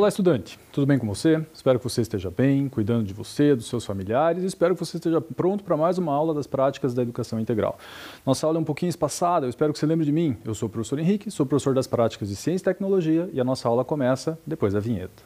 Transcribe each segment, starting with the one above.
Olá, estudante. Tudo bem com você? Espero que você esteja bem, cuidando de você, dos seus familiares, e espero que você esteja pronto para mais uma aula das práticas da educação integral. Nossa aula é um pouquinho espaçada, eu espero que você lembre de mim. Eu sou o professor Henrique, sou professor das práticas de Ciência e Tecnologia, e a nossa aula começa depois da vinheta.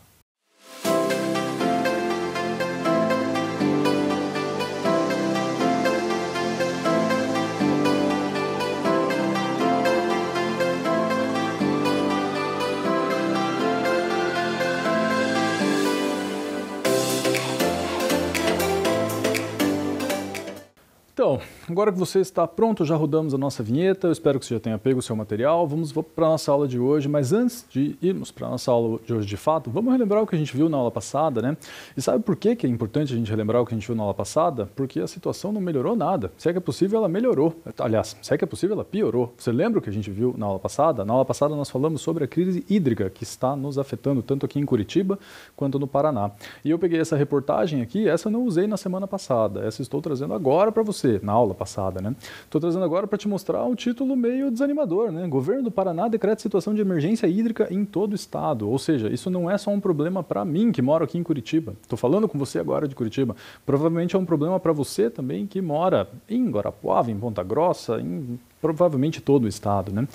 Então, agora que você está pronto, já rodamos a nossa vinheta, eu espero que você já tenha pego o seu material, vamos para a nossa aula de hoje, mas antes de irmos para a nossa aula de hoje de fato, vamos relembrar o que a gente viu na aula passada, né? E sabe por que é importante a gente relembrar o que a gente viu na aula passada? Porque a situação não melhorou nada, se é que é possível ela melhorou, aliás, se é que é possível ela piorou. Você lembra o que a gente viu na aula passada? Na aula passada nós falamos sobre a crise hídrica que está nos afetando tanto aqui em Curitiba quanto no Paraná. E eu peguei essa reportagem aqui, essa eu não usei na semana passada, essa eu estou trazendo agora para você. Na aula passada, né? Estou trazendo agora para te mostrar um título meio desanimador, né? Governo do Paraná decreta situação de emergência hídrica em todo o estado. Ou seja, isso não é só um problema para mim que moro aqui em Curitiba. Estou falando com você agora de Curitiba. Provavelmente é um problema para você também que mora em Guarapuava, em Ponta Grossa, em provavelmente todo o estado, né?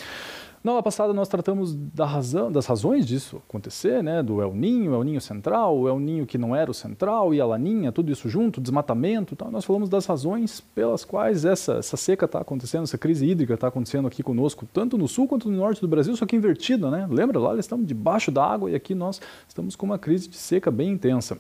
Na aula passada nós tratamos das razões disso acontecer, né? Do El Niño central, o El Niño que não era o central e a Laninha, tudo isso junto, desmatamento, tal. Nós falamos das razões pelas quais essa seca está acontecendo, essa crise hídrica está acontecendo aqui conosco, tanto no sul quanto no norte do Brasil, só que invertida, né? Lembra? Lá eles estão debaixo da água e aqui nós estamos com uma crise de seca bem intensa.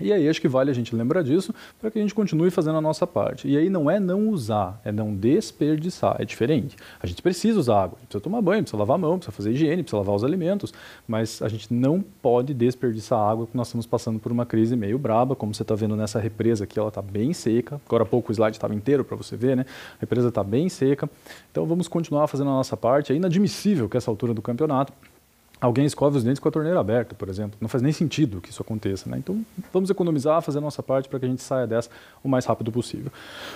E aí acho que vale a gente lembrar disso para que a gente continue fazendo a nossa parte. E aí não é não usar, é não desperdiçar, é diferente. A gente precisa usar água, precisa tomar banho, precisa lavar a mão, precisa fazer higiene, precisa lavar os alimentos, mas a gente não pode desperdiçar água porque nós estamos passando por uma crise meio braba, como você está vendo nessa represa aqui, ela está bem seca. Agora há pouco o slide estava inteiro para você ver, né? A represa está bem seca, então vamos continuar fazendo a nossa parte. É inadmissível que essa altura do campeonato alguém escove os dentes com a torneira aberta, por exemplo. Não faz nem sentido que isso aconteça, né? Então, vamos economizar, fazer a nossa parte para que a gente saia dessa o mais rápido possível.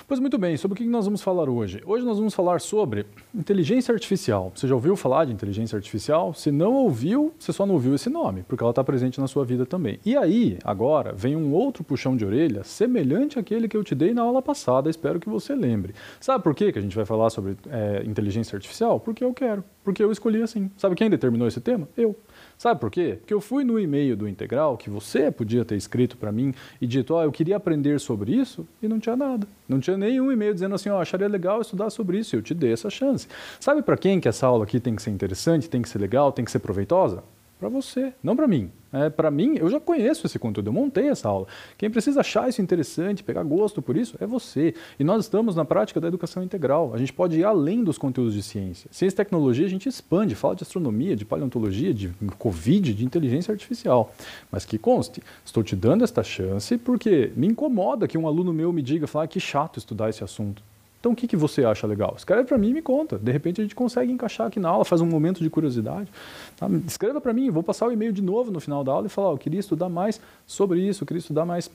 Pois muito bem, sobre o que nós vamos falar hoje? Hoje nós vamos falar sobre inteligência artificial. Você já ouviu falar de inteligência artificial? Se não ouviu, você só não ouviu esse nome, porque ela está presente na sua vida também. E aí, agora, vem um outro puxão de orelha, semelhante àquele que eu te dei na aula passada, espero que você lembre. Sabe por que a gente vai falar sobre inteligência artificial? Porque eu quero, porque eu escolhi assim. Sabe quem determinou esse tema? Eu. Sabe por quê? Porque eu fui no e-mail do Integral, que você podia ter escrito para mim e dito, eu queria aprender sobre isso, e não tinha nada. Não tinha nenhum e-mail dizendo assim, acharia legal estudar sobre isso, e eu te dei essa chance. Sabe para quem que essa aula aqui tem que ser interessante, tem que ser legal, tem que ser proveitosa? Para você, não para mim. Para mim, eu já conheço esse conteúdo, eu montei essa aula. Quem precisa achar isso interessante, pegar gosto por isso, é você. E nós estamos na prática da educação integral. A gente pode ir além dos conteúdos de ciência. Ciência e tecnologia a gente expande, fala de astronomia, de paleontologia, de Covid, de inteligência artificial. Mas que conste, estou te dando esta chance porque me incomoda que um aluno meu me diga, que chato estudar esse assunto. Então, o que você acha legal? Escreve para mim e me conta. De repente, a gente consegue encaixar aqui na aula, faz um momento de curiosidade. Tá? Escreva para mim, vou passar o e-mail de novo no final da aula e falar, eu queria estudar mais sobre isso, eu queria estudar mais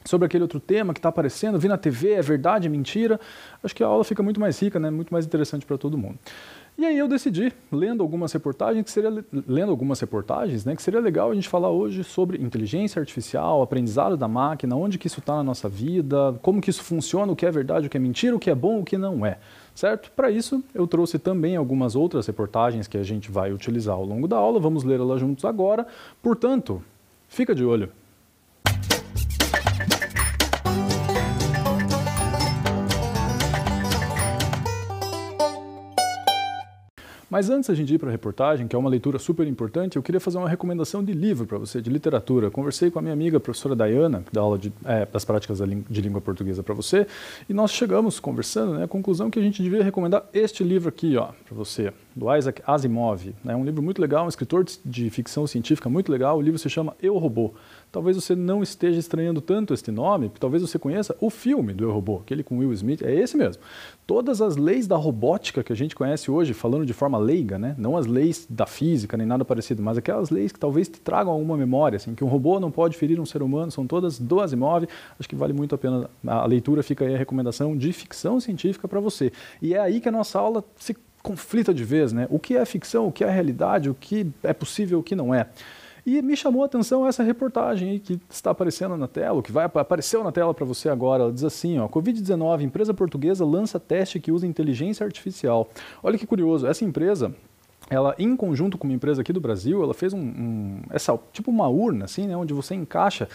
sobre aquele outro tema que está aparecendo, vi na TV, é verdade, é mentira. Acho que a aula fica muito mais rica, né? Muito mais interessante para todo mundo. E aí eu decidi, lendo algumas reportagens, né, que seria legal a gente falar hoje sobre inteligência artificial, aprendizado da máquina, onde que isso está na nossa vida, como que isso funciona, o que é verdade, o que é mentira, o que é bom, o que não é, certo? Para isso, eu trouxe também algumas outras reportagens que a gente vai utilizar ao longo da aula, vamos ler elas juntos agora, portanto, fica de olho. Mas antes da gente ir para a reportagem, que é uma leitura super importante, eu queria fazer uma recomendação de livro para você, de literatura. Conversei com a minha amiga, a professora Dayana, que dá aula das práticas de língua portuguesa para você, e nós chegamos conversando, né, à conclusão que a gente devia recomendar este livro aqui, para você, do Isaac Asimov. É um livro muito legal, um escritor de ficção científica muito legal. O livro se chama Eu, Robô. Talvez você não esteja estranhando tanto este nome, porque talvez você conheça o filme do Eu, Robô, aquele com Will Smith, é esse mesmo. Todas as leis da robótica que a gente conhece hoje, falando de forma leiga, né? Não as leis da física nem nada parecido, mas aquelas leis que talvez te tragam alguma memória, assim, que um robô não pode ferir um ser humano, são todas do Asimov. Acho que vale muito a pena a leitura, fica aí a recomendação de ficção científica para você. E é aí que a nossa aula se conflita de vez, né? O que é ficção, o que é realidade, o que é possível, o que não é. E me chamou a atenção essa reportagem aí que está aparecendo na tela, o que apareceu na tela para você agora. Ela diz assim, ó, Covid-19, empresa portuguesa lança teste que usa inteligência artificial. Olha que curioso, essa empresa, ela, em conjunto com uma empresa aqui do Brasil, ela fez tipo uma urna, assim, né, onde você encaixa,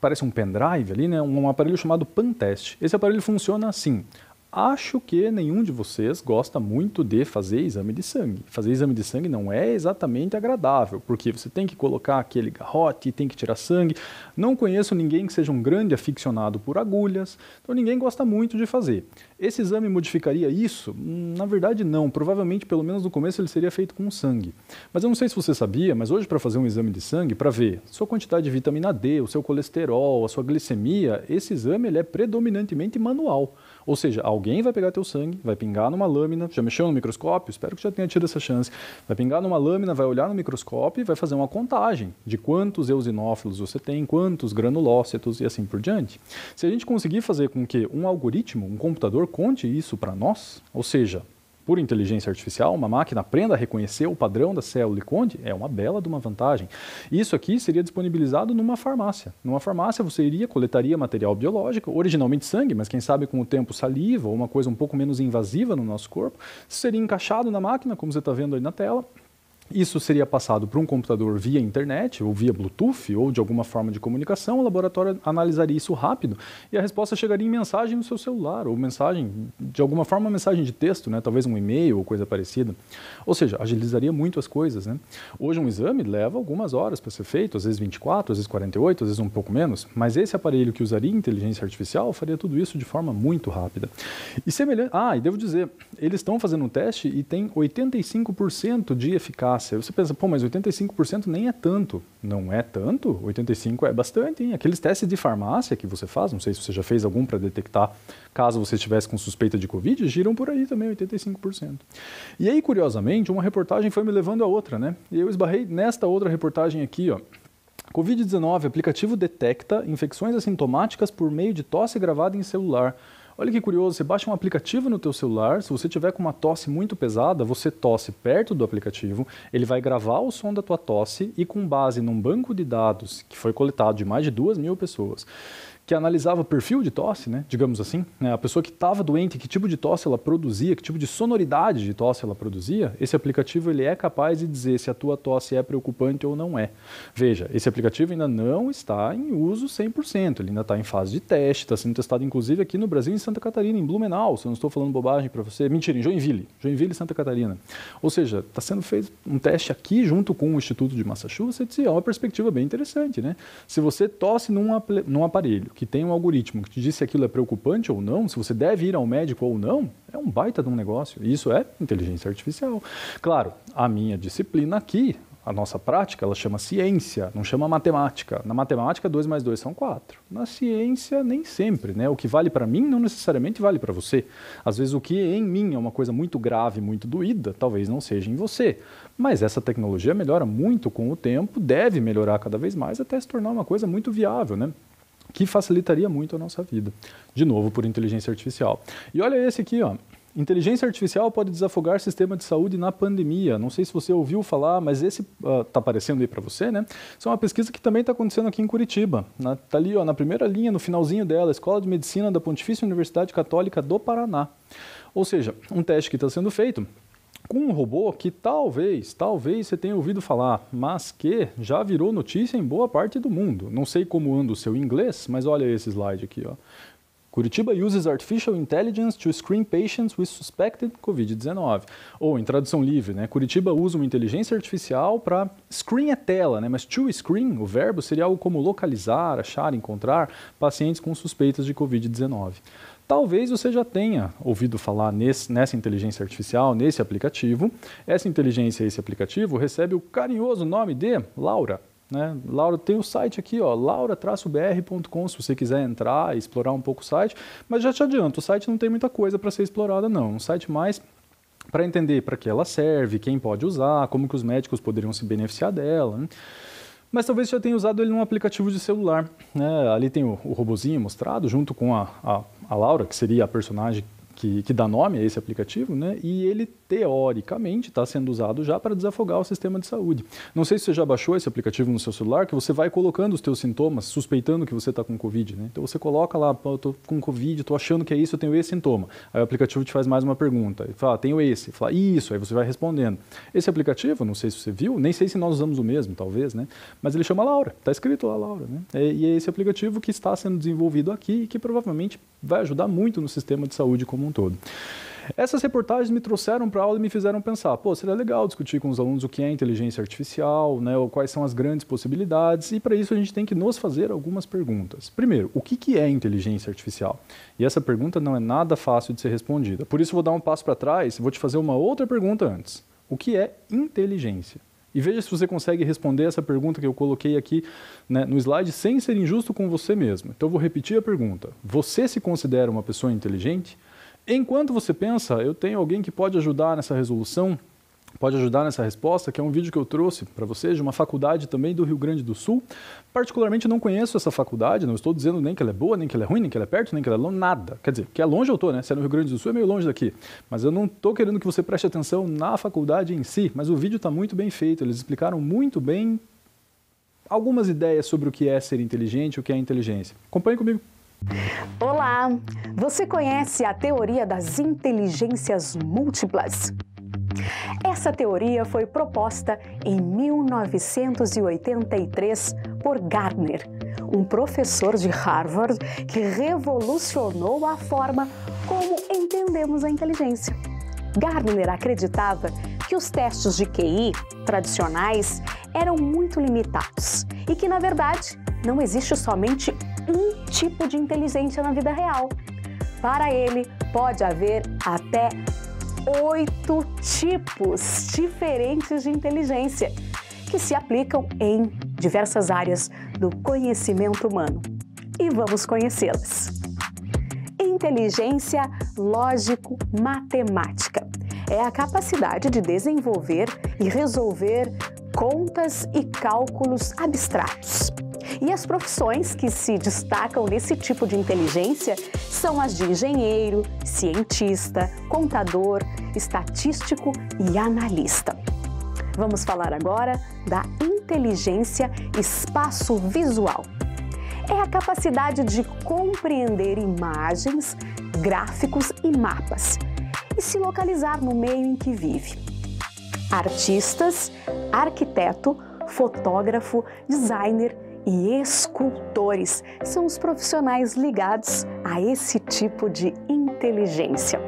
parece um pendrive ali, né, um aparelho chamado PanTest. Esse aparelho funciona assim. Acho que nenhum de vocês gosta muito de fazer exame de sangue. Fazer exame de sangue não é exatamente agradável, porque você tem que colocar aquele garrote, tem que tirar sangue. Não conheço ninguém que seja um grande aficionado por agulhas, então ninguém gosta muito de fazer. Esse exame modificaria isso? Na verdade não, provavelmente pelo menos no começo ele seria feito com sangue. Mas eu não sei se você sabia, mas hoje para fazer um exame de sangue, para ver sua quantidade de vitamina D, o seu colesterol, a sua glicemia, esse exame ele é predominantemente manual. Ou seja, alguém vai pegar teu sangue, vai pingar numa lâmina, já mexeu no microscópio? Espero que já tenha tido essa chance. Vai pingar numa lâmina, vai olhar no microscópio e vai fazer uma contagem de quantos eosinófilos você tem, quantos granulócitos e assim por diante. Se a gente conseguir fazer com que um algoritmo, um computador conte isso para nós, ou seja, por inteligência artificial, uma máquina aprenda a reconhecer o padrão da célula e conte, é uma bela de uma vantagem. Isso aqui seria disponibilizado numa farmácia. Numa farmácia você coletaria material biológico, originalmente sangue, mas quem sabe com o tempo saliva ou uma coisa um pouco menos invasiva no nosso corpo, seria encaixado na máquina, como você está vendo aí na tela. Isso seria passado para um computador via internet, ou via Bluetooth, ou de alguma forma de comunicação, o laboratório analisaria isso rápido e a resposta chegaria em mensagem no seu celular, ou mensagem, de alguma forma, uma mensagem de texto, né? Talvez um e-mail ou coisa parecida. Ou seja, agilizaria muito as coisas, né? Hoje um exame leva algumas horas para ser feito, às vezes 24, às vezes 48, às vezes um pouco menos, mas esse aparelho que usaria inteligência artificial faria tudo isso de forma muito rápida. E semelhante... e devo dizer, eles estão fazendo um teste e tem 85% de eficácia. Você pensa, pô, mas 85% nem é tanto. Não é tanto? 85% é bastante, hein? Aqueles testes de farmácia que você faz, não sei se você já fez algum para detectar caso você estivesse com suspeita de Covid, giram por aí também 85%. E aí, curiosamente, uma reportagem foi me levando a outra, né? E eu esbarrei nesta outra reportagem aqui, ó. Covid-19, aplicativo detecta infecções assintomáticas por meio de tosse gravada em celular. Olha que curioso, você baixa um aplicativo no teu celular, se você tiver com uma tosse muito pesada, você tosse perto do aplicativo, ele vai gravar o som da tua tosse e com base num banco de dados que foi coletado de mais de 2.000 pessoas, que analisava o perfil de tosse, né, digamos assim, né, a pessoa que estava doente, que tipo de tosse ela produzia, que tipo de sonoridade de tosse ela produzia, esse aplicativo ele é capaz de dizer se a tua tosse é preocupante ou não é. Veja, esse aplicativo ainda não está em uso 100%, ele ainda está em fase de teste, está sendo testado inclusive aqui no Brasil, em Santa Catarina, em Blumenau, se eu não estou falando bobagem para você, mentira, em Joinville, Santa Catarina. Ou seja, está sendo feito um teste aqui junto com o Instituto de Massachusetts e é uma perspectiva bem interessante, né? Se você tosse num aparelho que tem um algoritmo que te diz se aquilo é preocupante ou não, se você deve ir ao médico ou não, é um baita de um negócio. E isso é inteligência artificial. Claro, a minha disciplina aqui, a nossa prática, ela chama ciência, não chama matemática. Na matemática, 2 mais 2 são 4. Na ciência, nem sempre, né? O que vale para mim não necessariamente vale para você. Às vezes o que em mim é uma coisa muito grave, muito doída, talvez não seja em você. Mas essa tecnologia melhora muito com o tempo, deve melhorar cada vez mais até se tornar uma coisa muito viável, né? Que facilitaria muito a nossa vida. De novo, por inteligência artificial. E olha esse aqui, ó. Inteligência artificial pode desafogar sistema de saúde na pandemia. Não sei se você ouviu falar, mas esse está aparecendo aí para você, né? Isso é uma pesquisa que também está acontecendo aqui em Curitiba. Está ali, ó, na primeira linha, no finalzinho dela, Escola de Medicina da Pontifícia Universidade Católica do Paraná. Ou seja, um teste que está sendo feito com um robô que talvez você tenha ouvido falar, mas que já virou notícia em boa parte do mundo. Não sei como anda o seu inglês, mas olha esse slide aqui, ó. Curitiba uses artificial intelligence to screen patients with suspected COVID-19. Ou, em tradução livre, né? Curitiba usa uma inteligência artificial para screen é tela, né? Mas to screen, o verbo seria algo como localizar, achar, encontrar pacientes com suspeitas de COVID-19. Talvez você já tenha ouvido falar nessa inteligência artificial, nesse aplicativo. Essa inteligência, esse aplicativo, recebe o carinhoso nome de Laura. Né? Laura tem o site aqui, ó, laura-br.com, se você quiser entrar e explorar um pouco o site. Mas já te adianto, o site não tem muita coisa para ser explorada, não. Um site mais para entender para que ela serve, quem pode usar, como que os médicos poderiam se beneficiar dela, né? Mas talvez você já tenha usado ele num aplicativo de celular, né? Ali tem o robozinho mostrado, junto com a Laura, que seria a personagem que dá nome a esse aplicativo, né? E ele, teoricamente, está sendo usado já para desafogar o sistema de saúde. Não sei se você já baixou esse aplicativo no seu celular, que você vai colocando os teus sintomas, suspeitando que você está com Covid, né? Então você coloca lá, eu estou com Covid, estou achando que é isso, eu tenho esse sintoma. Aí o aplicativo te faz mais uma pergunta, ele fala, tenho esse, fala, isso, aí você vai respondendo. Esse aplicativo, não sei se você viu, nem sei se nós usamos o mesmo, talvez, né? Mas ele chama Laura, está escrito lá Laura, né? E é esse aplicativo que está sendo desenvolvido aqui e que provavelmente vai ajudar muito no sistema de saúde como um todo. Essas reportagens me trouxeram para a aula e me fizeram pensar, pô, seria legal discutir com os alunos o que é inteligência artificial, né, ou quais são as grandes possibilidades, e para isso a gente tem que nos fazer algumas perguntas. Primeiro, o que é inteligência artificial? E essa pergunta não é nada fácil de ser respondida. Por isso vou dar um passo para trás e vou te fazer uma outra pergunta antes. O que é inteligência? E veja se você consegue responder essa pergunta que eu coloquei aqui, né, no slide sem ser injusto com você mesmo. Então eu vou repetir a pergunta. Você se considera uma pessoa inteligente? Enquanto você pensa, eu tenho alguém que pode ajudar nessa resolução, pode ajudar nessa resposta, que é um vídeo que eu trouxe para vocês de uma faculdade também do Rio Grande do Sul. Particularmente não conheço essa faculdade, não estou dizendo nem que ela é boa, nem que ela é ruim, nem que ela é perto, nem que ela é longe, nada. Quer dizer, que é longe eu estou, né? Se é no Rio Grande do Sul é meio longe daqui. Mas eu não estou querendo que você preste atenção na faculdade em si, mas o vídeo está muito bem feito, eles explicaram muito bem algumas ideias sobre o que é ser inteligente, o que é inteligência. Acompanhe comigo. Olá! Você conhece a teoria das inteligências múltiplas? Essa teoria foi proposta em 1983 por Gardner, um professor de Harvard que revolucionou a forma como entendemos a inteligência. Gardner acreditava que os testes de QI tradicionais eram muito limitados e que, na verdade, não existe somente um tipo de inteligência na vida real. Para ele, pode haver até 8 tipos diferentes de inteligência que se aplicam em diversas áreas do conhecimento humano. E vamos conhecê-las. Inteligência lógico-matemática é a capacidade de desenvolver e resolver contas e cálculos abstratos. E as profissões que se destacam nesse tipo de inteligência são as de engenheiro, cientista, contador, estatístico e analista. Vamos falar agora da inteligência espaço-visual. É a capacidade de compreender imagens, gráficos e mapas e se localizar no meio em que vive. Artistas, arquiteto, fotógrafo, designer e escultores são os profissionais ligados a esse tipo de inteligência.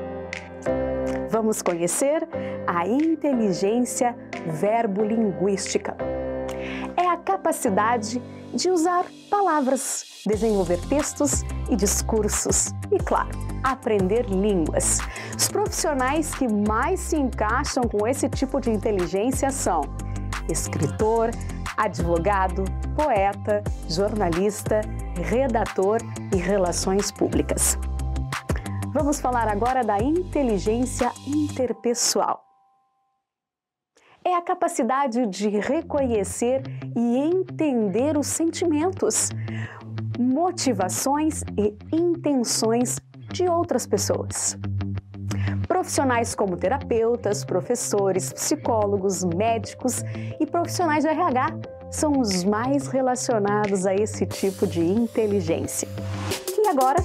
Vamos conhecer a inteligência verbolinguística. É a capacidade de usar palavras, desenvolver textos e discursos e, claro, aprender línguas. Os profissionais que mais se encaixam com esse tipo de inteligência são escritor, advogado, poeta, jornalista, redator e relações públicas. Vamos falar agora da inteligência interpessoal. É a capacidade de reconhecer e entender os sentimentos, motivações e intenções de outras pessoas. Profissionais como terapeutas, professores, psicólogos, médicos e profissionais de RH são os mais relacionados a esse tipo de inteligência. E agora,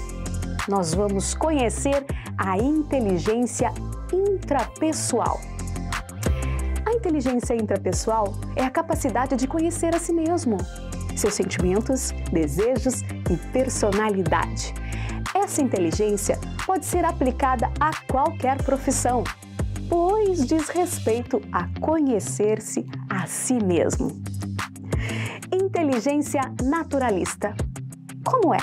nós vamos conhecer a inteligência intrapessoal. A inteligência intrapessoal é a capacidade de conhecer a si mesmo, seus sentimentos, desejos e personalidade. Essa inteligência pode ser aplicada a qualquer profissão, pois diz respeito a conhecer-se a si mesmo. Inteligência naturalista. Como é?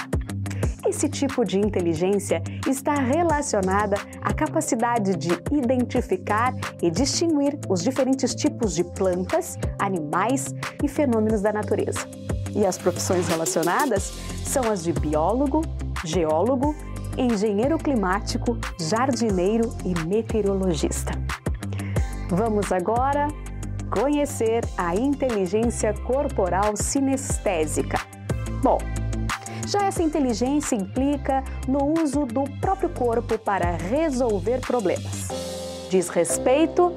Esse tipo de inteligência está relacionada à capacidade de identificar e distinguir os diferentes tipos de plantas, animais e fenômenos da natureza. E as profissões relacionadas são as de biólogo, geólogo, engenheiro climático, jardineiro e meteorologista. Vamos agora conhecer a inteligência corporal sinestésica. Bom, Já essa inteligência implica no uso do próprio corpo para resolver problemas. Diz respeito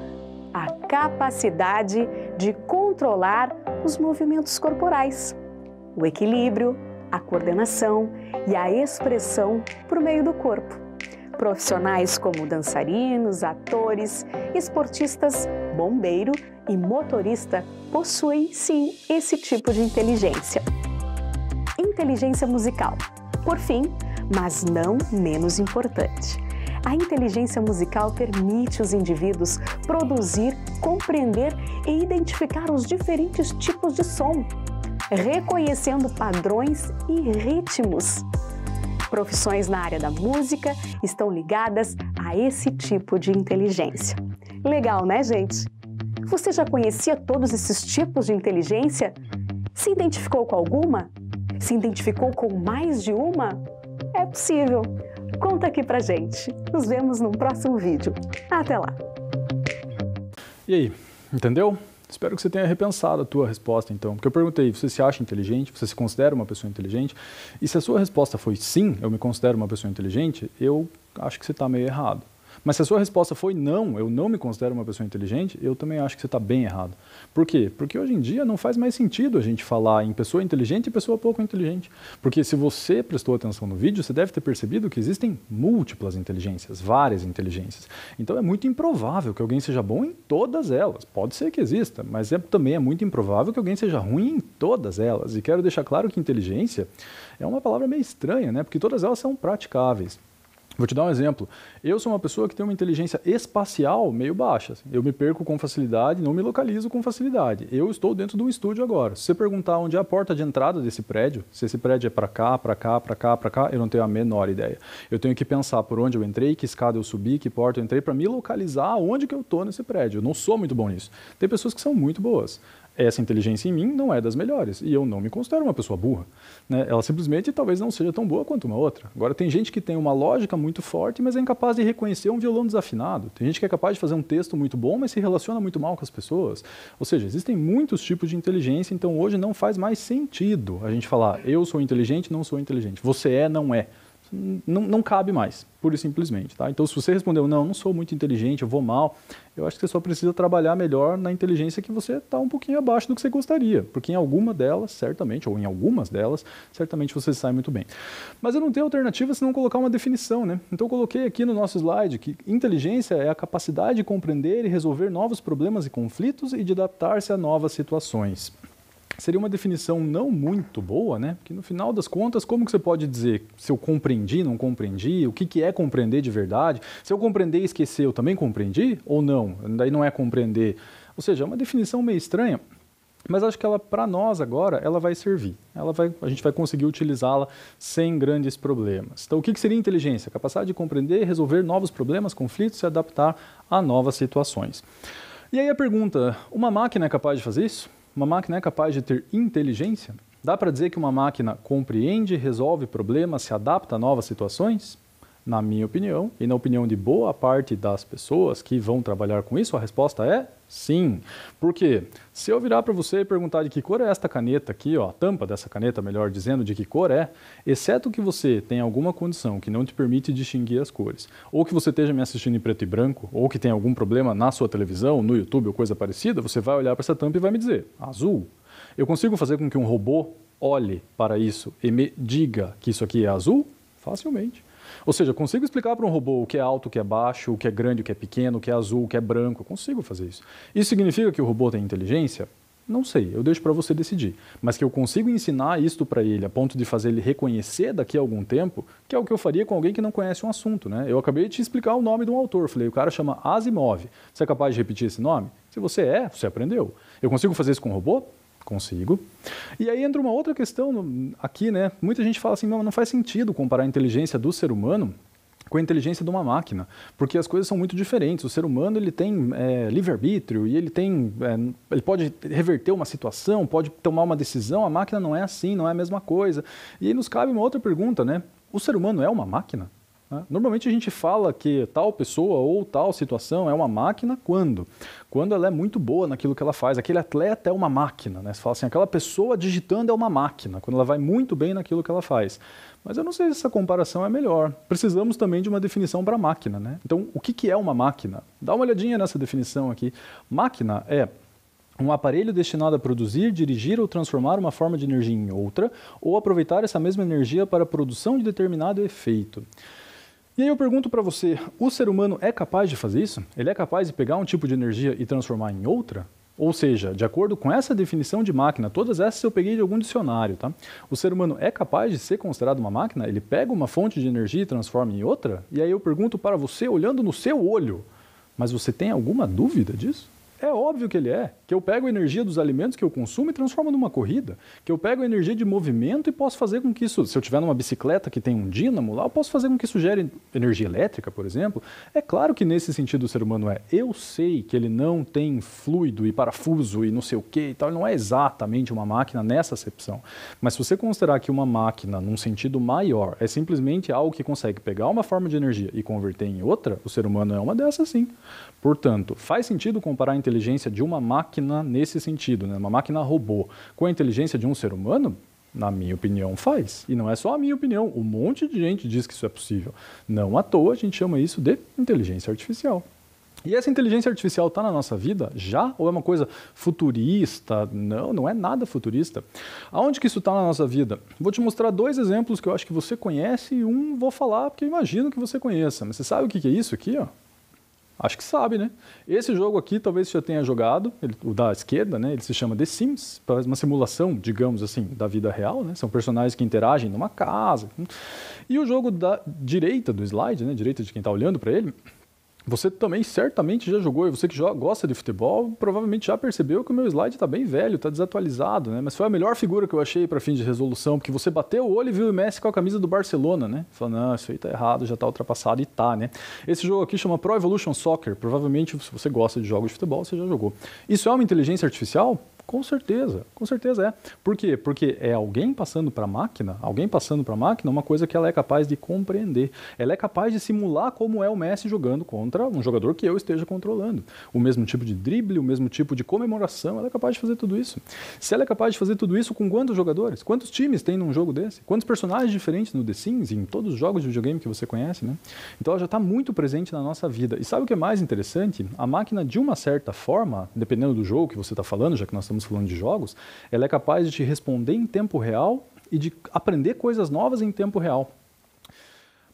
à capacidade de controlar os movimentos corporais, o equilíbrio, a coordenação e a expressão por meio do corpo. Profissionais como dançarinos, atores, esportistas, bombeiro e motorista possuem, sim, esse tipo de inteligência. Inteligência musical. Por fim, mas não menos importante, a inteligência musical permite os indivíduos produzir, compreender e identificar os diferentes tipos de som, reconhecendo padrões e ritmos. Profissões na área da música estão ligadas a esse tipo de inteligência. Legal, né, gente? Você já conhecia todos esses tipos de inteligência? Se identificou com alguma? Se identificou com mais de uma? É possível. Conta aqui pra gente. Nos vemos no próximo vídeo. Até lá! E aí, entendeu? Espero que você tenha repensado a tua resposta, então. Porque eu perguntei, você se acha inteligente? Você se considera uma pessoa inteligente? E se a sua resposta foi sim, eu me considero uma pessoa inteligente, eu acho que você está meio errado. Mas se a sua resposta foi não, eu não me considero uma pessoa inteligente, eu também acho que você está bem errado. Por quê? Porque hoje em dia não faz mais sentido a gente falar em pessoa inteligente e pessoa pouco inteligente. Porque se você prestou atenção no vídeo, você deve ter percebido que existem múltiplas inteligências, várias inteligências. Então é muito improvável que alguém seja bom em todas elas. Pode ser que exista, mas também é muito improvável que alguém seja ruim em todas elas. E quero deixar claro que inteligência é uma palavra meio estranha, né? Porque todas elas são praticáveis. Vou te dar um exemplo. Eu sou uma pessoa que tem uma inteligência espacial meio baixa. Eu me perco com facilidade, não me localizo com facilidade. Eu estou dentro de um estúdio agora. Se você perguntar onde é a porta de entrada desse prédio, se esse prédio é para cá, para cá, para cá, para cá, eu não tenho a menor ideia. Eu tenho que pensar por onde eu entrei, que escada eu subi, que porta eu entrei, para me localizar onde que eu estou nesse prédio. Eu não sou muito bom nisso. Tem pessoas que são muito boas. Essa inteligência em mim não é das melhores, e eu não me considero uma pessoa burra, né? Ela simplesmente talvez não seja tão boa quanto uma outra. Agora, tem gente que tem uma lógica muito forte, mas é incapaz de reconhecer um violão desafinado. Tem gente que é capaz de fazer um texto muito bom, mas se relaciona muito mal com as pessoas. Ou seja, existem muitos tipos de inteligência, então hoje não faz mais sentido a gente falar eu sou inteligente, não sou inteligente. Você é, não é. Não cabe mais, pura e simplesmente. Tá? Então, se você respondeu, não sou muito inteligente, eu vou mal, eu acho que você só precisa trabalhar melhor na inteligência que você está um pouquinho abaixo do que você gostaria, porque em alguma delas, certamente, ou em algumas delas, certamente você sai muito bem. Mas eu não tenho alternativa se não colocar uma definição, né? Então, eu coloquei aqui no nosso slide que inteligência é a capacidade de compreender e resolver novos problemas e conflitos e de adaptar-se a novas situações. Seria uma definição não muito boa, né? Porque no final das contas, como que você pode dizer se eu compreendi, não compreendi, o que é compreender de verdade? Se eu compreender e esquecer, eu também compreendi ou não? Daí não é compreender. Ou seja, é uma definição meio estranha, mas acho que ela, para nós agora, ela vai servir. A gente vai conseguir utilizá-la sem grandes problemas. Então, o que seria inteligência? Capacidade de compreender, resolver novos problemas, conflitos e se adaptar a novas situações. E aí a pergunta, uma máquina é capaz de fazer isso? Uma máquina é capaz de ter inteligência? Dá para dizer que uma máquina compreende, resolve problemas, se adapta a novas situações? Na minha opinião, e na opinião de boa parte das pessoas que vão trabalhar com isso, a resposta é sim. Por quê? Se eu virar para você e perguntar de que cor é esta caneta aqui, ó, a tampa dessa caneta, melhor dizendo, de que cor é, exceto que você tenha alguma condição que não te permite distinguir as cores, ou que você esteja me assistindo em preto e branco, ou que tenha algum problema na sua televisão, no YouTube ou coisa parecida, você vai olhar para essa tampa e vai me dizer, azul. Eu consigo fazer com que um robô olhe para isso e me diga que isso aqui é azul? Facilmente. Ou seja, eu consigo explicar para um robô o que é alto, o que é baixo, o que é grande, o que é pequeno, o que é azul, o que é branco. Eu consigo fazer isso. Isso significa que o robô tem inteligência? Não sei, eu deixo para você decidir. Mas que eu consigo ensinar isto para ele a ponto de fazer ele reconhecer daqui a algum tempo, que é o que eu faria com alguém que não conhece um assunto, né? Eu acabei de te explicar o nome de um autor. Falei, o cara chama Asimov. Você é capaz de repetir esse nome? Se você aprendeu. Eu consigo fazer isso com um robô? Consigo. E aí entra uma outra questão aqui, né? Muita gente fala assim, não faz sentido comparar a inteligência do ser humano com a inteligência de uma máquina, porque as coisas são muito diferentes. O ser humano ele tem livre-arbítrio e ele pode reverter uma situação, pode tomar uma decisão. A máquina não é assim, não é a mesma coisa. E aí nos cabe uma outra pergunta, né? O ser humano é uma máquina? né? Normalmente a gente fala que tal pessoa ou tal situação é uma máquina quando ela é muito boa naquilo que ela faz. Aquele atleta é uma máquina, né? Você fala assim, aquela pessoa digitando é uma máquina, quando ela vai muito bem naquilo que ela faz. Mas eu não sei se essa comparação é melhor. Precisamos também de uma definição para máquina, né? Então, o que é uma máquina? Dá uma olhadinha nessa definição aqui. Máquina é um aparelho destinado a produzir, dirigir ou transformar uma forma de energia em outra, ou aproveitar essa mesma energia para a produção de determinado efeito. E aí eu pergunto para você, o ser humano é capaz de fazer isso? Ele é capaz de pegar um tipo de energia e transformar em outra? Ou seja, de acordo com essa definição de máquina, todas essas eu peguei de algum dicionário, tá? O ser humano é capaz de ser considerado uma máquina? Ele pega uma fonte de energia e transforma em outra? E aí eu pergunto para você, olhando no seu olho, mas você tem alguma dúvida disso? É óbvio que ele é, que eu pego a energia dos alimentos que eu consumo e transformo numa corrida, que eu pego a energia de movimento e posso fazer com que isso, se eu tiver numa bicicleta que tem um dínamo lá, eu posso fazer com que isso gere energia elétrica, por exemplo. É claro que nesse sentido o ser humano é. Eu sei que ele não tem fluido e parafuso e não sei o que e tal, ele não é exatamente uma máquina nessa acepção. Mas se você considerar que uma máquina, num sentido maior, é simplesmente algo que consegue pegar uma forma de energia e converter em outra, o ser humano é uma dessas sim. Portanto, faz sentido comparar a inteligência de uma máquina nesse sentido, né? Uma máquina robô, com a inteligência de um ser humano? Na minha opinião, faz. E não é só a minha opinião, um monte de gente diz que isso é possível. Não à toa a gente chama isso de inteligência artificial. E essa inteligência artificial está na nossa vida já? Ou é uma coisa futurista? Não, não é nada futurista. Aonde que isso está na nossa vida? Vou te mostrar dois exemplos que eu acho que você conhece e um vou falar porque eu imagino que você conheça. Mas você sabe o que é isso aqui, ó? Acho que sabe, né? Esse jogo aqui talvez você já tenha jogado, o da esquerda, né? Ele se chama The Sims, faz uma simulação, digamos assim, da vida real, né? São personagens que interagem numa casa. E o jogo da direita do slide, né? Direita de quem está olhando para ele, você também certamente já jogou, e você que gosta de futebol, provavelmente já percebeu que o meu slide está bem velho, está desatualizado, né? Mas foi a melhor figura que eu achei para fim de resolução, porque você bateu o olho e viu o Messi com a camisa do Barcelona, né? Falou, não, isso aí está errado, já está ultrapassado, e tá, né? Esse jogo aqui chama Pro Evolution Soccer, provavelmente se você gosta de jogos de futebol, você já jogou. Isso é uma inteligência artificial? Com certeza é. Por quê? Porque é alguém passando para a máquina, uma coisa que ela é capaz de compreender. Ela é capaz de simular como é o Messi jogando contra um jogador que eu esteja controlando. O mesmo tipo de drible, o mesmo tipo de comemoração, ela é capaz de fazer tudo isso. Se ela é capaz de fazer tudo isso com quantos jogadores? Quantos times tem num jogo desse? Quantos personagens diferentes no The Sims e em todos os jogos de videogame que você conhece, né? Então ela já está muito presente na nossa vida. E sabe o que é mais interessante? A máquina, de uma certa forma, dependendo do jogo que você está falando, já que nós estamos falando de jogos, ela é capaz de te responder em tempo real e de aprender coisas novas em tempo real.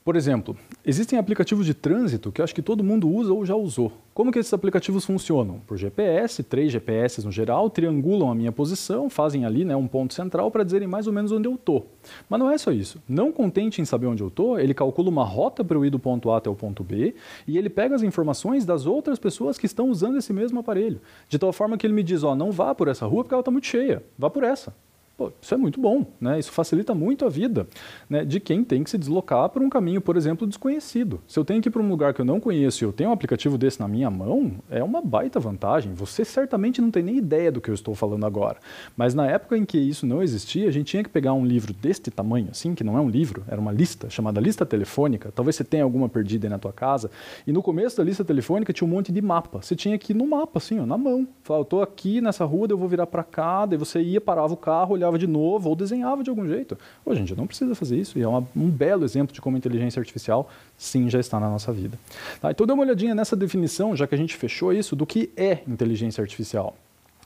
Por exemplo, existem aplicativos de trânsito que eu acho que todo mundo usa ou já usou. Como que esses aplicativos funcionam? Por GPS, 3 GPS no geral, triangulam a minha posição, fazem ali, né, um ponto central para dizerem mais ou menos onde eu estou. Mas não é só isso. Não contente em saber onde eu estou, ele calcula uma rota para eu ir do ponto A até o ponto B e ele pega as informações das outras pessoas que estão usando esse mesmo aparelho. De tal forma que ele me diz, ó, não vá por essa rua porque ela está muito cheia, vá por essa. Pô, isso é muito bom, né? Isso facilita muito a vida, né, de quem tem que se deslocar por um caminho, por exemplo, desconhecido. Se eu tenho que ir para um lugar que eu não conheço e eu tenho um aplicativo desse na minha mão, é uma baita vantagem. Você certamente não tem nem ideia do que eu estou falando agora. Mas na época em que isso não existia, a gente tinha que pegar um livro deste tamanho, assim, que não é um livro, era uma lista, chamada lista telefônica. Talvez você tenha alguma perdida aí na tua casa. E no começo da lista telefônica tinha um monte de mapa. Você tinha que ir no mapa, assim, ó, na mão. Falava, eu estou aqui nessa rua, eu vou virar para cá, daí você ia, parava o carro, olhava de novo ou desenhava de algum jeito. Hoje a gente não precisa fazer isso e é um belo exemplo de como a inteligência artificial sim já está na nossa vida. Tá, então dê uma olhadinha nessa definição, já que a gente fechou isso, do que é inteligência artificial.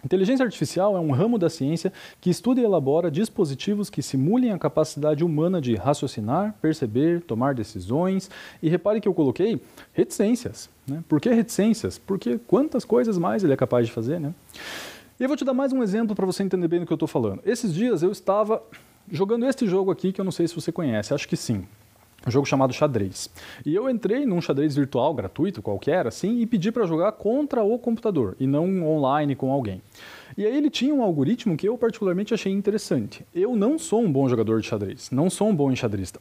Inteligência artificial é um ramo da ciência que estuda e elabora dispositivos que simulem a capacidade humana de raciocinar, perceber, tomar decisões. E repare que eu coloquei reticências, né? Por que reticências? Porque quantas coisas mais ele é capaz de fazer, né? E eu vou te dar mais um exemplo para você entender bem do que eu estou falando. Esses dias eu estava jogando este jogo aqui, que eu não sei se você conhece, acho que sim. Um jogo chamado xadrez. E eu entrei num xadrez virtual, gratuito, qualquer, assim, e pedi para jogar contra o computador, e não online com alguém. E aí ele tinha um algoritmo que eu particularmente achei interessante. Eu não sou um bom jogador de xadrez, não sou um bom enxadrista.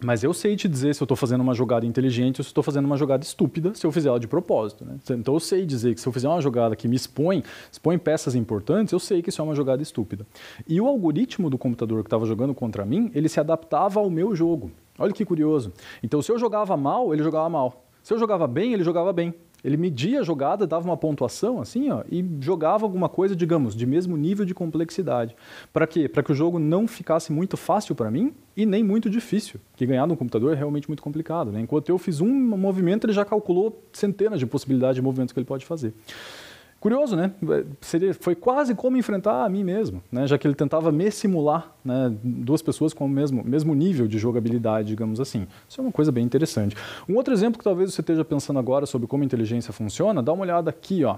Mas eu sei te dizer se eu estou fazendo uma jogada inteligente ou se estou fazendo uma jogada estúpida, se eu fizer ela de propósito, né? Então eu sei dizer que se eu fizer uma jogada que me expõe peças importantes, eu sei que isso é uma jogada estúpida. E o algoritmo do computador que estava jogando contra mim, ele se adaptava ao meu jogo. Olha que curioso. Então, se eu jogava mal, ele jogava mal. Se eu jogava bem, ele jogava bem. Ele media a jogada, dava uma pontuação assim, ó, e jogava alguma coisa, digamos, de mesmo nível de complexidade. Para quê? Para que o jogo não ficasse muito fácil para mim e nem muito difícil. Que ganhar no computador é realmente muito complicado, né? Enquanto eu fiz um movimento, ele já calculou centenas de possibilidades de movimentos que ele pode fazer. Curioso, né? Foi quase como enfrentar a mim mesmo, né? Já que ele tentava me simular, né? Duas pessoas com o mesmo nível de jogabilidade, digamos assim. Isso é uma coisa bem interessante. Um outro exemplo que talvez você esteja pensando agora sobre como a inteligência funciona, dá uma olhada aqui, ó.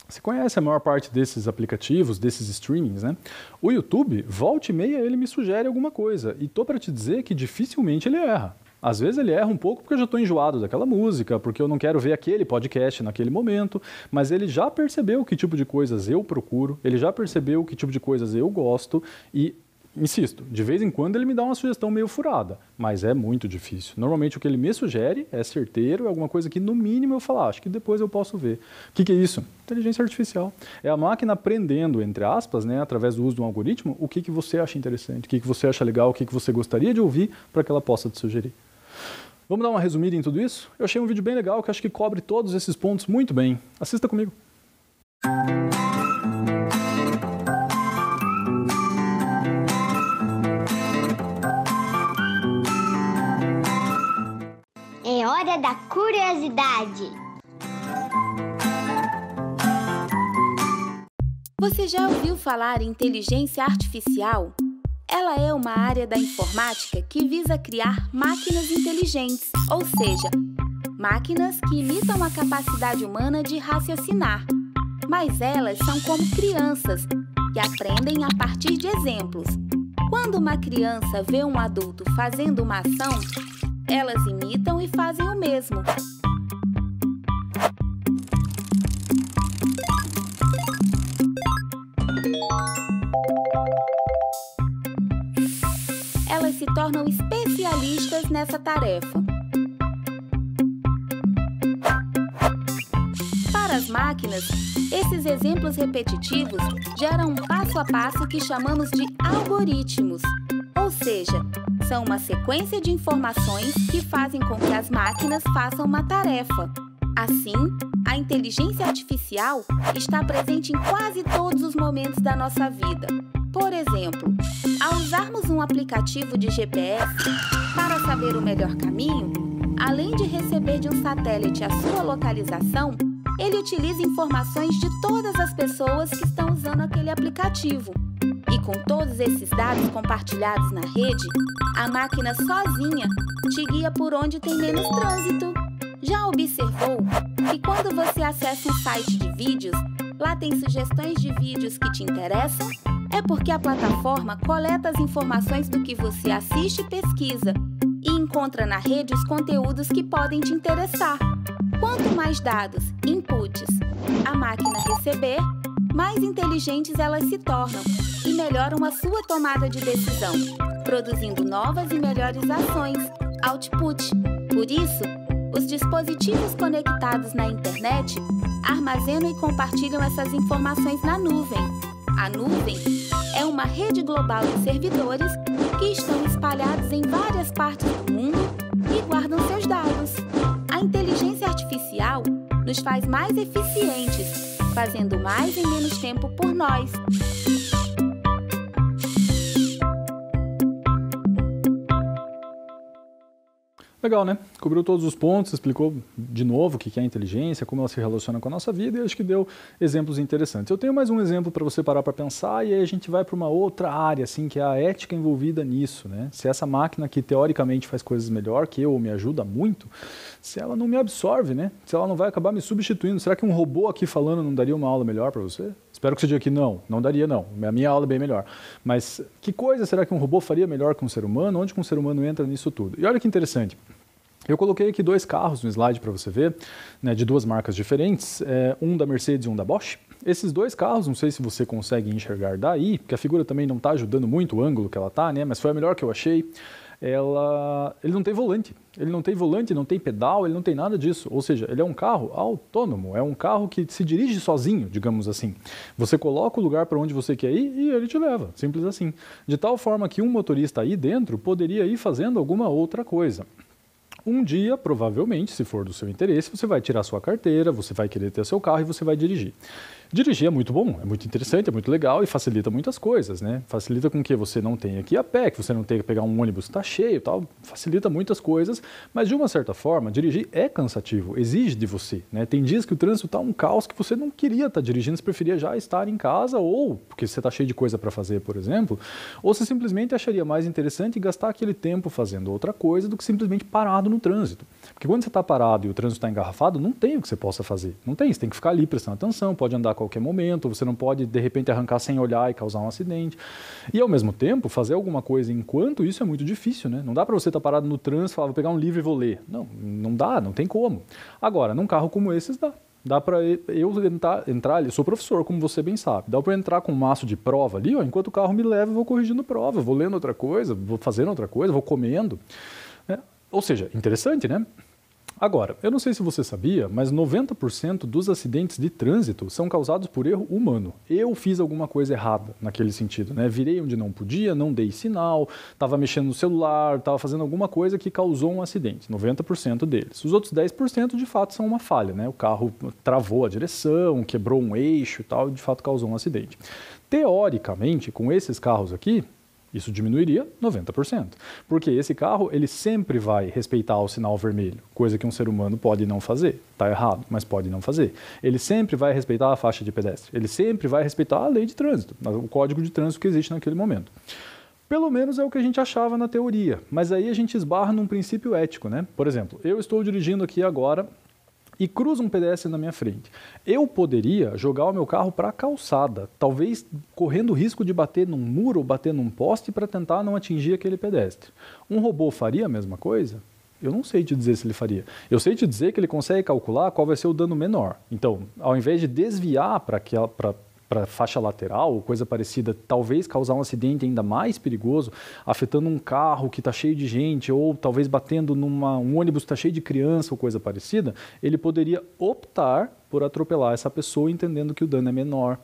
Você conhece a maior parte desses aplicativos, desses streamings, né? O YouTube, volta e meia, ele me sugere alguma coisa. E tô para te dizer que dificilmente ele erra. Às vezes ele erra um pouco porque eu já estou enjoado daquela música, porque eu não quero ver aquele podcast naquele momento, mas ele já percebeu que tipo de coisas eu procuro, ele já percebeu que tipo de coisas eu gosto e, insisto, de vez em quando ele me dá uma sugestão meio furada, mas é muito difícil. Normalmente o que ele me sugere é certeiro, é alguma coisa que no mínimo eu falo, acho que depois eu posso ver. O que é isso? Inteligência artificial. É a máquina aprendendo, entre aspas, né, através do uso de um algoritmo, o que você acha interessante, o que você acha legal, o que você gostaria de ouvir para que ela possa te sugerir. Vamos dar uma resumida em tudo isso? Eu achei um vídeo bem legal que acho que cobre todos esses pontos muito bem. Assista comigo. É hora da curiosidade. Você já ouviu falar em inteligência artificial? Ela é uma área da informática que visa criar máquinas inteligentes, ou seja, máquinas que imitam a capacidade humana de raciocinar. Mas elas são como crianças, que aprendem a partir de exemplos. Quando uma criança vê um adulto fazendo uma ação, elas imitam e fazem o mesmo. Elas se tornam especialistas nessa tarefa. Para as máquinas, esses exemplos repetitivos geram um passo a passo que chamamos de algoritmos, ou seja, são uma sequência de informações que fazem com que as máquinas façam uma tarefa. Assim, a inteligência artificial está presente em quase todos os momentos da nossa vida. Por exemplo, ao usarmos um aplicativo de GPS para saber o melhor caminho, além de receber de um satélite a sua localização, ele utiliza informações de todas as pessoas que estão usando aquele aplicativo. E com todos esses dados compartilhados na rede, a máquina sozinha te guia por onde tem menos trânsito. Já observou que quando você acessa um site de vídeos, lá tem sugestões de vídeos que te interessam? É porque a plataforma coleta as informações do que você assiste e pesquisa e encontra na rede os conteúdos que podem te interessar. Quanto mais dados, inputs, a máquina receber, mais inteligentes elas se tornam e melhoram a sua tomada de decisão, produzindo novas e melhores ações, output. Por isso, os dispositivos conectados na internet armazenam e compartilham essas informações na nuvem. A nuvem é uma rede global de servidores que estão espalhados em várias partes do mundo e guardam seus dados. A inteligência artificial nos faz mais eficientes, fazendo mais em menos tempo por nós. Legal, né? Cobriu todos os pontos, explicou de novo o que é a inteligência, como ela se relaciona com a nossa vida e acho que deu exemplos interessantes. Eu tenho mais um exemplo para você parar para pensar e aí a gente vai para uma outra área, assim, que é a ética envolvida nisso, né? Se essa máquina que teoricamente faz coisas melhor que eu ou me ajuda muito, se ela não me absorve, né? Se ela não vai acabar me substituindo, será que um robô aqui falando não daria uma aula melhor para você? Espero que você diga que não daria não, a minha aula é bem melhor. Mas que coisa será que um robô faria melhor que um ser humano? Onde que um ser humano entra nisso tudo? E olha que interessante. Eu coloquei aqui dois carros no slide para você ver, né, de duas marcas diferentes, um da Mercedes e um da Bosch. Esses dois carros, não sei se você consegue enxergar daí, porque a figura também não está ajudando muito o ângulo que ela está, né, mas foi a melhor que eu achei. ele não tem volante. Ele não tem volante, não tem pedal, ele não tem nada disso. Ou seja, ele é um carro autônomo, é um carro que se dirige sozinho, digamos assim. Você coloca o lugar para onde você quer ir e ele te leva, simples assim. De tal forma que um motorista aí dentro poderia ir fazendo alguma outra coisa. Um dia, provavelmente, se for do seu interesse, você vai tirar sua carteira, você vai querer ter seu carro e você vai dirigir. Dirigir é muito bom, é muito interessante, é muito legal e facilita muitas coisas, né? Facilita com que você não tenha que ir a pé, que você não tenha que pegar um ônibus que está cheio e tal, facilita muitas coisas, mas de uma certa forma, dirigir é cansativo, exige de você, né? Tem dias que o trânsito está um caos que você não queria estar dirigindo, você preferia já estar em casa ou porque você está cheio de coisa para fazer, por exemplo, ou você simplesmente acharia mais interessante gastar aquele tempo fazendo outra coisa do que simplesmente parado no trânsito. Porque quando você está parado e o trânsito está engarrafado, não tem o que você possa fazer, não tem, você tem que ficar ali prestando atenção, pode andar a qualquer momento, você não pode de repente arrancar sem olhar e causar um acidente. E ao mesmo tempo, fazer alguma coisa enquanto isso é muito difícil, né? Não dá para você estar parado no trânsito e falar, vou pegar um livro e vou ler. Não, não dá, não tem como. Agora, num carro como esses dá. Dá para eu entrar ali, eu sou professor, como você bem sabe, dá para eu entrar com um maço de prova ali, ó, enquanto o carro me leva, eu vou corrigindo prova, vou lendo outra coisa, vou fazendo outra coisa, vou comendo. Ou seja, interessante, né? Agora, eu não sei se você sabia, mas 90% dos acidentes de trânsito são causados por erro humano. Eu fiz alguma coisa errada naquele sentido, né? Virei onde não podia, não dei sinal, estava mexendo no celular, estava fazendo alguma coisa que causou um acidente. 90% deles. Os outros 10% de fato são uma falha, né? O carro travou a direção, quebrou um eixo e tal, e de fato causou um acidente. Teoricamente, com esses carros aqui, isso diminuiria 90%, porque esse carro ele sempre vai respeitar o sinal vermelho, coisa que um ser humano pode não fazer, está errado, mas pode não fazer. Ele sempre vai respeitar a faixa de pedestre, ele sempre vai respeitar a lei de trânsito, o código de trânsito que existe naquele momento. Pelo menos é o que a gente achava na teoria, mas aí a gente esbarra num princípio ético, né? Por exemplo, eu estou dirigindo aqui agora e cruza um pedestre na minha frente. Eu poderia jogar o meu carro para a calçada, talvez correndo o risco de bater num muro ou bater num poste para tentar não atingir aquele pedestre. Um robô faria a mesma coisa? Eu não sei te dizer se ele faria. Eu sei te dizer que ele consegue calcular qual vai ser o dano menor. Então, ao invés de desviar para faixa lateral ou coisa parecida, talvez causar um acidente ainda mais perigoso, afetando um carro que está cheio de gente, ou talvez batendo um ônibus que está cheio de criança ou coisa parecida, ele poderia optar por atropelar essa pessoa, entendendo que o dano é menor.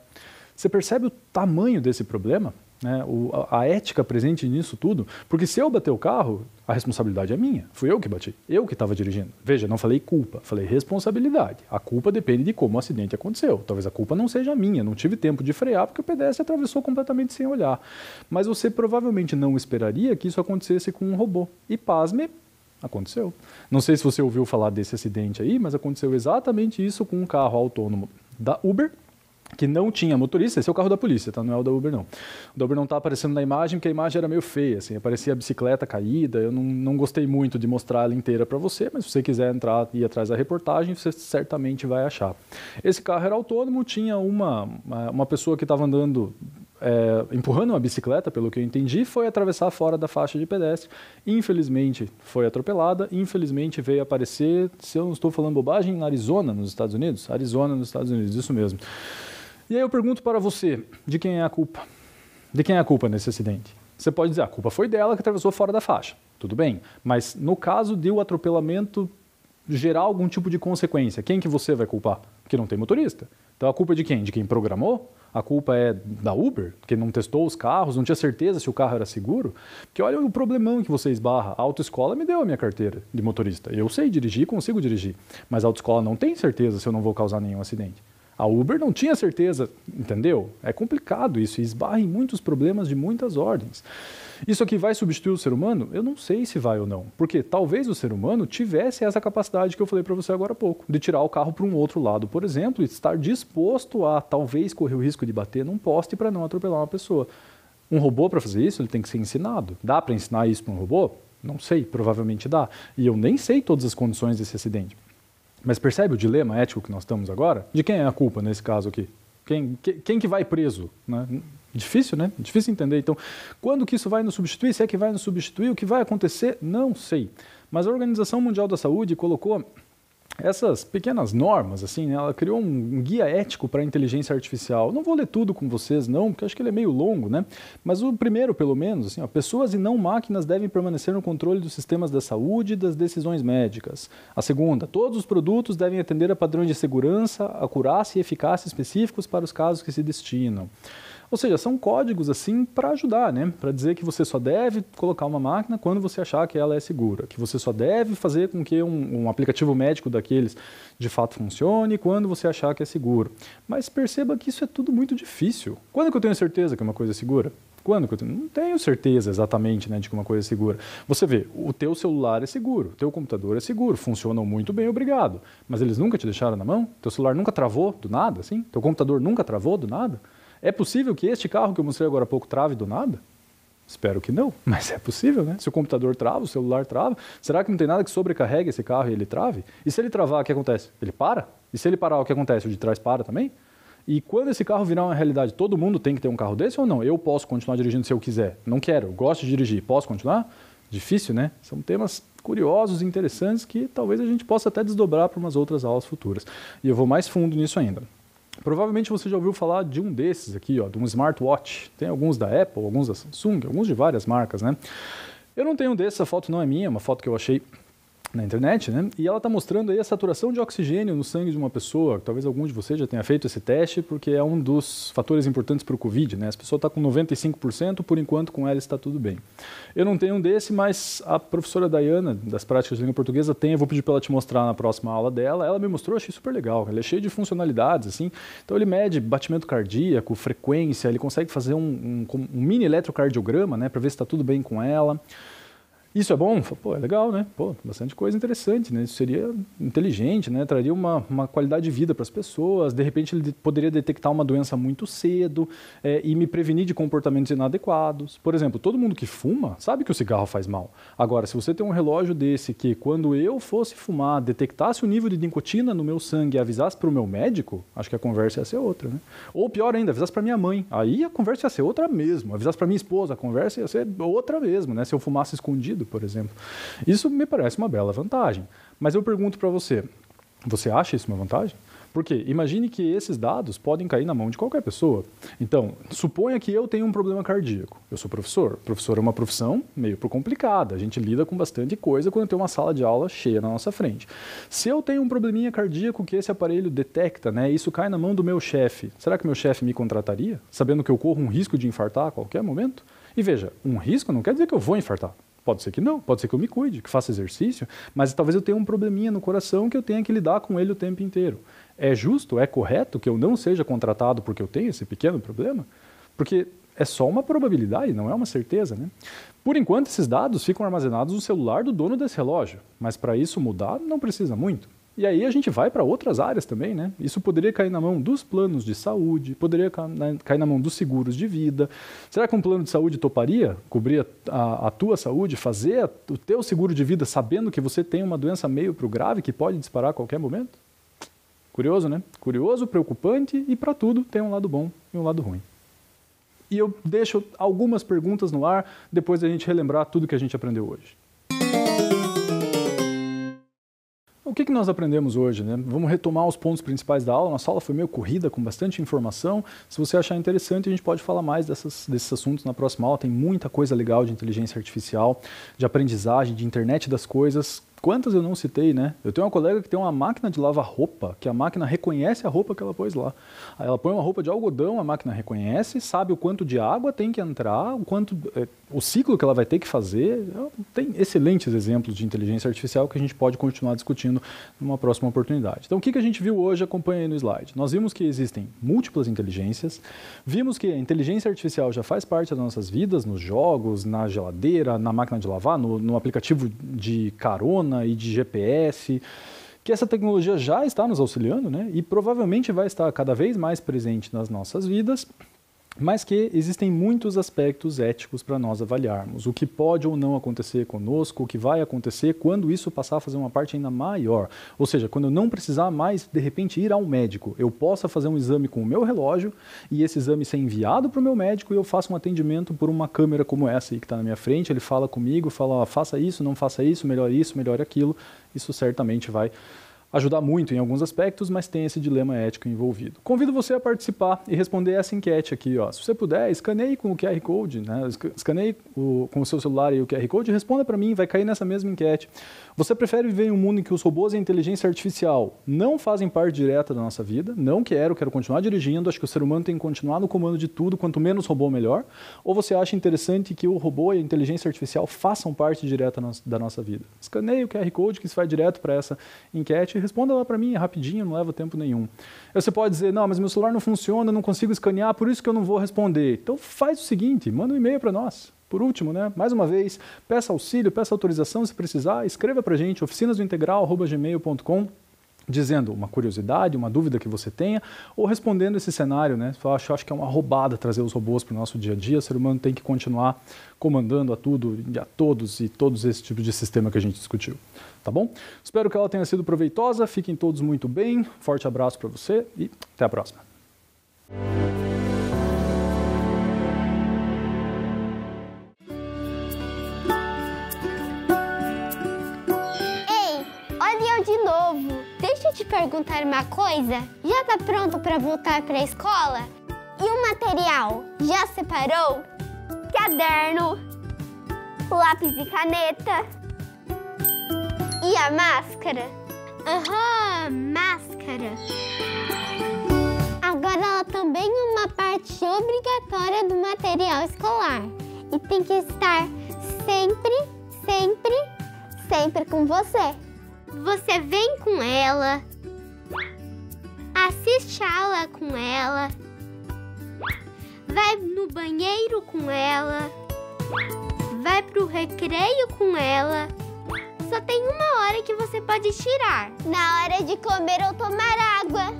Você percebe o tamanho desse problema? Né? A ética presente nisso tudo, porque se eu bater o carro, a responsabilidade é minha, fui eu que bati, eu que estava dirigindo. Veja, não falei culpa, falei responsabilidade. A culpa depende de como o acidente aconteceu. Talvez a culpa não seja minha, não tive tempo de frear porque o pedestre atravessou completamente sem olhar. Mas você provavelmente não esperaria que isso acontecesse com um robô. E pasme, aconteceu. Não sei se você ouviu falar desse acidente aí, mas aconteceu exatamente isso com um carro autônomo da Uber, que não tinha motorista. Esse é o carro da polícia, tá? Não é o da Uber, não. O da Uber não está aparecendo na imagem, porque a imagem era meio feia, assim, aparecia a bicicleta caída. Eu não gostei muito de mostrar ela inteira para você, mas se você quiser entrar e ir atrás da reportagem, você certamente vai achar. Esse carro era autônomo, tinha uma pessoa que estava andando, empurrando uma bicicleta, pelo que eu entendi, foi atravessar fora da faixa de pedestre. Infelizmente, foi atropelada. Infelizmente, veio aparecer, se eu não estou falando bobagem, em Arizona, nos Estados Unidos. Arizona, nos Estados Unidos, isso mesmo. E aí eu pergunto para você, de quem é a culpa? De quem é a culpa nesse acidente? Você pode dizer, a culpa foi dela que atravessou fora da faixa. Tudo bem, mas no caso de o atropelamento gerar algum tipo de consequência, quem que você vai culpar? Porque não tem motorista. Então a culpa é de quem? De quem programou? A culpa é da Uber, que não testou os carros, não tinha certeza se o carro era seguro? Porque olha o problemão que você esbarra. A autoescola me deu a minha carteira de motorista. Eu sei dirigir, consigo dirigir. Mas a autoescola não tem certeza se eu não vou causar nenhum acidente. A Uber não tinha certeza, entendeu? É complicado isso, e esbarra em muitos problemas de muitas ordens. Isso aqui vai substituir o ser humano? Eu não sei se vai ou não, porque talvez o ser humano tivesse essa capacidade que eu falei para você agora há pouco, de tirar o carro para um outro lado, por exemplo, e estar disposto a talvez correr o risco de bater num poste para não atropelar uma pessoa. Um robô, para fazer isso, ele tem que ser ensinado. Dá para ensinar isso para um robô? Não sei, provavelmente dá. E eu nem sei todas as condições desse acidente. Mas percebe o dilema ético que nós estamos agora? De quem é a culpa nesse caso aqui? Quem que vai preso? Né? Difícil, né? Difícil entender. Então, quando que isso vai nos substituir? Se é que vai nos substituir? O que vai acontecer? Não sei. Mas a Organização Mundial da Saúde colocou essas pequenas normas, assim, né, ela criou um guia ético para a inteligência artificial. Não vou ler tudo com vocês, não, porque acho que ele é meio longo, né? Mas o primeiro, pelo menos, assim, ó, pessoas e não máquinas devem permanecer no controle dos sistemas da saúde e das decisões médicas. A segunda, todos os produtos devem atender a padrões de segurança, acurácia e eficácia específicos para os casos que se destinam. Ou seja, são códigos assim para ajudar, né? Para dizer que você só deve colocar uma máquina quando você achar que ela é segura, que você só deve fazer com que um aplicativo médico daqueles de fato funcione quando você achar que é seguro. Mas perceba que isso é tudo muito difícil. Quando que eu tenho certeza que uma coisa é segura? Quando que eu tenho? Não tenho certeza exatamente, né, de que uma coisa é segura. Você vê, o teu celular é seguro, o teu computador é seguro, funcionam muito bem, obrigado. Mas eles nunca te deixaram na mão? Teu celular nunca travou do nada, assim? Teu computador nunca travou do nada? É possível que este carro que eu mostrei agora há pouco trave do nada? Espero que não, mas é possível, né? Se o computador trava, o celular trava, será que não tem nada que sobrecarregue esse carro e ele trave? E se ele travar, o que acontece? Ele para? E se ele parar, o que acontece? O de trás para também? E quando esse carro virar uma realidade, todo mundo tem que ter um carro desse ou não? Eu posso continuar dirigindo se eu quiser? Não quero, eu gosto de dirigir, posso continuar? Difícil, né? São temas curiosos e interessantes que talvez a gente possa até desdobrar para umas outras aulas futuras. E eu vou mais fundo nisso ainda. Provavelmente você já ouviu falar de um desses aqui, ó, de um smartwatch. Tem alguns da Apple, alguns da Samsung, alguns de várias marcas, né? Eu não tenho um desses, a foto não é minha, é uma foto que eu achei na internet, né? E ela está mostrando aí a saturação de oxigênio no sangue de uma pessoa. Talvez algum de vocês já tenha feito esse teste, porque é um dos fatores importantes para o Covid, né? As pessoas estão com 95%, por enquanto com ela está tudo bem. Eu não tenho um desse, mas a professora Dayana, das práticas de língua portuguesa, tem, eu vou pedir para ela te mostrar na próxima aula dela. Ela me mostrou, achei super legal. Ele é cheio de funcionalidades, assim. Então ele mede batimento cardíaco, frequência, ele consegue fazer um mini eletrocardiograma, né? Para ver se está tudo bem com ela. Isso é bom? Pô, é legal, né? Pô, bastante coisa interessante, né? Isso seria inteligente, né? Traria uma qualidade de vida para as pessoas. De repente, ele poderia detectar uma doença muito cedo e me prevenir de comportamentos inadequados. Por exemplo, todo mundo que fuma sabe que o cigarro faz mal. Agora, se você tem um relógio desse que, quando eu fosse fumar, detectasse o nível de nicotina no meu sangue e avisasse para o meu médico, acho que a conversa ia ser outra, né? Ou pior ainda, avisasse para minha mãe. Aí a conversa ia ser outra mesmo. Avisasse para minha esposa, a conversa ia ser outra mesmo, né? Se eu fumasse escondido, por exemplo. Isso me parece uma bela vantagem. Mas eu pergunto para você, você acha isso uma vantagem? Porque imagine que esses dados podem cair na mão de qualquer pessoa. Então, suponha que eu tenho um problema cardíaco. Eu sou professor. Professor é uma profissão meio complicada. A gente lida com bastante coisa quando tem uma sala de aula cheia na nossa frente. Se eu tenho um probleminha cardíaco que esse aparelho detecta, né, isso cai na mão do meu chefe, será que meu chefe me contrataria? Sabendo que eu corro um risco de infartar a qualquer momento? E veja, um risco não quer dizer que eu vou infartar. Pode ser que não, pode ser que eu me cuide, que faça exercício, mas talvez eu tenha um probleminha no coração que eu tenha que lidar com ele o tempo inteiro. É justo, é correto que eu não seja contratado porque eu tenho esse pequeno problema? Porque é só uma probabilidade, não é uma certeza, né? Por enquanto, esses dados ficam armazenados no celular do dono desse relógio, mas para isso mudar não precisa muito. E aí a gente vai para outras áreas também, né? Isso poderia cair na mão dos planos de saúde, poderia cair na mão dos seguros de vida. Será que um plano de saúde toparia cobrir a tua saúde, fazer o teu seguro de vida sabendo que você tem uma doença meio para o grave que pode disparar a qualquer momento? Curioso, né? Curioso, preocupante e para tudo tem um lado bom e um lado ruim. E eu deixo algumas perguntas no ar depois da gente relembrar tudo que a gente aprendeu hoje. O que nós aprendemos hoje, né? Vamos retomar os pontos principais da aula. Nossa aula foi meio corrida, com bastante informação. Se você achar interessante, a gente pode falar mais desses assuntos na próxima aula. Tem muita coisa legal de inteligência artificial, de aprendizagem, de internet das coisas. Quantas eu não citei, né? Eu tenho uma colega que tem uma máquina de lavar roupa, que a máquina reconhece a roupa que ela pôs lá. Aí ela põe uma roupa de algodão, a máquina reconhece, sabe o quanto de água tem que entrar, o ciclo que ela vai ter que fazer. Tem excelentes exemplos de inteligência artificial que a gente pode continuar discutindo numa próxima oportunidade. Então, o que a gente viu hoje? Acompanha aí no slide. Nós vimos que existem múltiplas inteligências, vimos que a inteligência artificial já faz parte das nossas vidas, nos jogos, na geladeira, na máquina de lavar, no aplicativo de carona e de GPS, que essa tecnologia já está nos auxiliando, né? E provavelmente vai estar cada vez mais presente nas nossas vidas, mas que existem muitos aspectos éticos para nós avaliarmos. O que pode ou não acontecer conosco, o que vai acontecer quando isso passar a fazer uma parte ainda maior. Ou seja, quando eu não precisar mais, de repente, ir ao médico, eu possa fazer um exame com o meu relógio e esse exame ser enviado para o meu médico e eu faço um atendimento por uma câmera como essa aí que está na minha frente, ele fala comigo, fala, faça isso, não faça isso, melhore aquilo. Isso certamente vai ajudar muito em alguns aspectos, mas tem esse dilema ético envolvido. Convido você a participar e responder essa enquete aqui, ó. Se você puder, escaneie com o QR Code, né? Escaneie com o seu celular e o QR Code e responda para mim, vai cair nessa mesma enquete. Você prefere viver em um mundo em que os robôs e a inteligência artificial não fazem parte direta da nossa vida? Não quero continuar dirigindo, acho que o ser humano tem que continuar no comando de tudo, quanto menos robô, melhor? Ou você acha interessante que o robô e a inteligência artificial façam parte direta da nossa vida? Escaneie o QR Code que isso vai direto para essa enquete e responda lá para mim, é rapidinho, não leva tempo nenhum. Você pode dizer, não, mas meu celular não funciona, não consigo escanear, por isso que eu não vou responder. Então faz o seguinte, manda um e-mail para nós. Por último, né, mais uma vez, peça auxílio, peça autorização se precisar, escreva para a gente, oficinasdointegral@gmail.com, dizendo uma curiosidade, uma dúvida que você tenha, ou respondendo esse cenário, né? Eu acho que é uma roubada trazer os robôs para o nosso dia a dia, o ser humano tem que continuar comandando a tudo e a todos e todos esse tipo de sistema que a gente discutiu, tá bom? Espero que ela tenha sido proveitosa, fiquem todos muito bem, forte abraço para você e até a próxima. De novo, deixa eu te perguntar uma coisa. Já tá pronto para voltar para a escola? E o material? Já separou? Caderno, lápis e caneta e a máscara? Máscara. Agora ela também é uma parte obrigatória do material escolar e tem que estar sempre com você. Você vem com ela, assiste a aula com ela, vai no banheiro com ela, vai pro recreio com ela. Só tem uma hora que você pode tirar. Na hora de comer ou tomar água.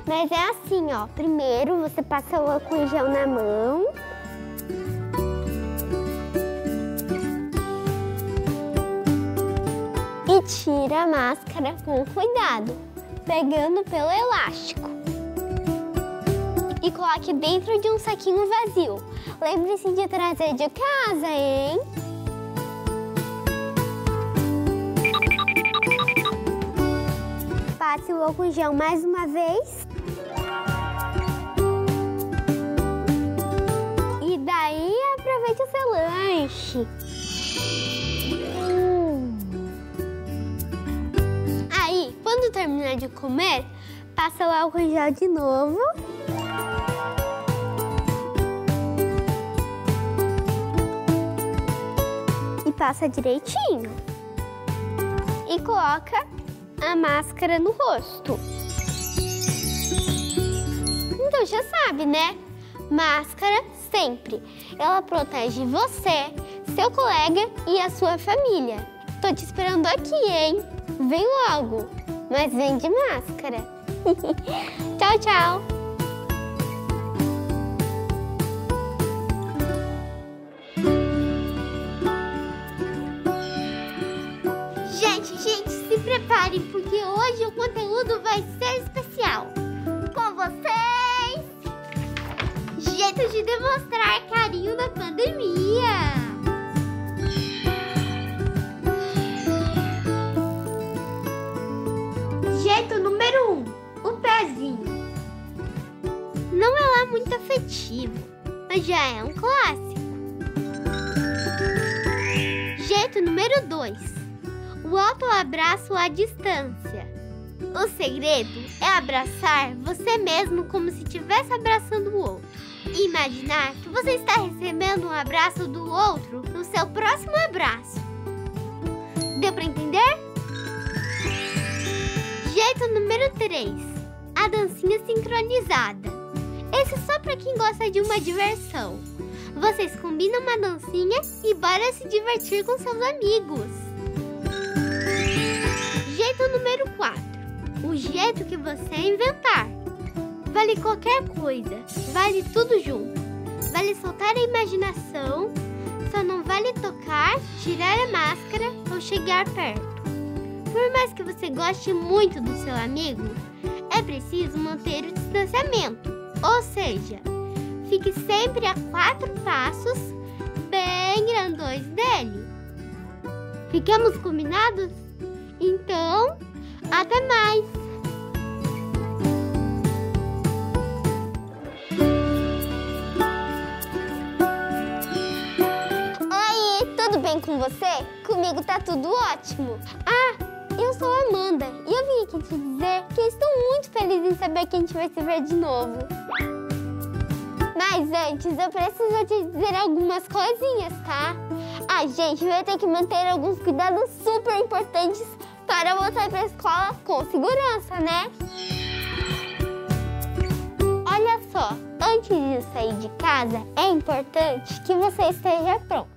Mas é assim, ó. Primeiro você passa o álcool em gel na mão. E tira a máscara com cuidado, pegando pelo elástico. E coloque dentro de um saquinho vazio. Lembre-se de trazer de casa, hein? Passe o álcool em gel mais uma vez. E daí aproveite o seu lanche. Quando terminar de comer, passa o álcool em gel de novo. E passa direitinho. E coloca a máscara no rosto. Então já sabe, né? Máscara sempre. Ela protege você, seu colega e a sua família. Tô te esperando aqui, hein? Vem logo! Mas vem de máscara. Tchau, tchau. Gente, se preparem, porque hoje o conteúdo vai ser especial. Com vocês, jeito de demonstrar carinho na pandemia. Jeito número 1, o pezinho. Não é lá muito afetivo, mas já é um clássico. Jeito número 2, o autoabraço à distância. O segredo é abraçar você mesmo como se estivesse abraçando o outro. E imaginar que você está recebendo um abraço do outro no seu próximo abraço. Deu para entender? Jeito número 3, a dancinha sincronizada. Esse é só para quem gosta de uma diversão. Vocês combinam uma dancinha e bora se divertir com seus amigos. Jeito número 4, o jeito que você inventar. Vale qualquer coisa, vale tudo junto. Vale soltar a imaginação, só não vale tocar, tirar a máscara ou chegar perto. Por mais que você goste muito do seu amigo, é preciso manter o distanciamento. Ou seja, fique sempre a 4 passos bem grandões dele. Ficamos combinados? Então, até mais! Oi, tudo bem com você? Comigo tá tudo ótimo. Eu sou a Amanda e eu vim aqui te dizer que estou muito feliz em saber que a gente vai se ver de novo. Mas antes, eu preciso te dizer algumas coisinhas, tá? A gente vai ter que manter alguns cuidados super importantes para voltar para a escola com segurança, né? Olha só, antes de sair de casa, é importante que você esteja pronto.